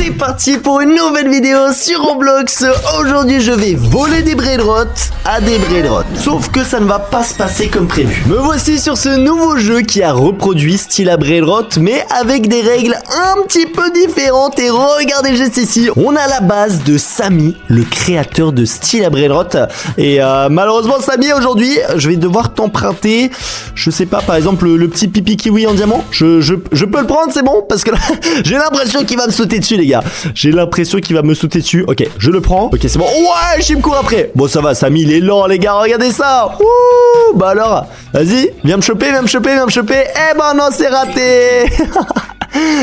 C'est parti pour une nouvelle vidéo sur Roblox. Aujourd'hui je vais voler des brainrots à des brainrots. Sauf que ça ne va pas se passer comme prévu. Me voici sur ce nouveau jeu qui a reproduit style à brainrot, mais avec des règles un petit peu différentes. Et regardez juste ici, on a la base de Samy, le créateur de style à brainrot. Et malheureusement Samy, aujourd'hui je vais devoir t'emprunter, je sais pas, par exemple le petit pipi kiwi en diamant. Je peux le prendre, c'est bon? Parce que là, j'ai l'impression qu'il va me sauter dessus les gars. J'ai l'impression qu'il va me sauter dessus. Ok, je le prends. Ok, c'est bon. Ouais, je me cours après. Bon, ça va, Samy, il est lent, les gars. Regardez ça. Ouh, bah alors, vas-y, viens me choper, viens me choper, viens me choper. Eh ben non, c'est raté.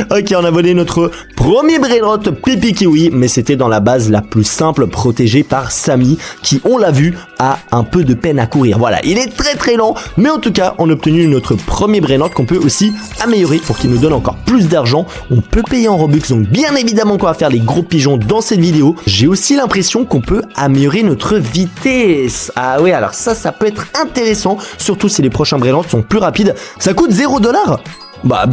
Ok, on a volé notre premier brainrot pipi kiwi, mais c'était dans la base la plus simple, protégée par Samy, qui, on l'a vu, a un peu de peine à courir. Voilà, il est très lent, mais en tout cas, on a obtenu notre premier brainrot qu'on peut aussi améliorer pour qu'il nous donne encore plus d'argent. On peut payer en Robux, donc bien évidemment qu'on va faire les gros pigeons dans cette vidéo. J'ai aussi l'impression qu'on peut améliorer notre vitesse. Ah oui, alors ça peut être intéressant, surtout si les prochains brainrots sont plus rapides. Ça coûte 0 $. Bah,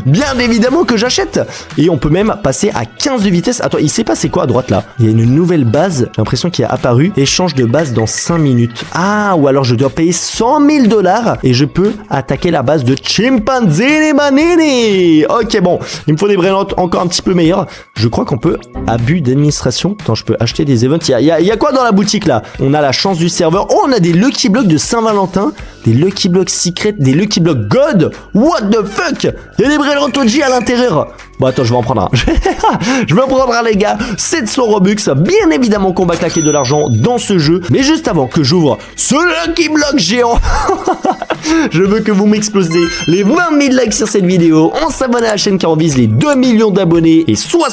bien évidemment que j'achète. Et on peut même passer à 15 de vitesse. Attends, il s'est passé quoi à droite là? Il y a une nouvelle base, j'ai l'impression qu'il a apparu. Échange de base dans 5 minutes. Ah, ou alors je dois payer 100 000 $ et je peux attaquer la base de Chimpanzini Manini. Ok, bon, il me faut des brainrots encore un petit peu meilleurs. Je crois qu'on peut abus d'administration. Attends, je peux acheter des events. Il y a quoi dans la boutique là? On a la chance du serveur. Oh, on a des Lucky Blocks de Saint-Valentin, des Lucky Blocks Secret, des Lucky Blocks God. What the fuck? Il y a des brainrots OG à l'intérieur. Bon, attends, je vais en prendre un. Je vais en prendre un, les gars. 700 Robux. Bien évidemment qu'on va claquer de l'argent dans ce jeu. Mais juste avant que j'ouvre ce Lucky Block géant, je veux que vous m'explosiez les 20 000 likes sur cette vidéo. On s'abonne à la chaîne car on vise les 2 millions d'abonnés et 60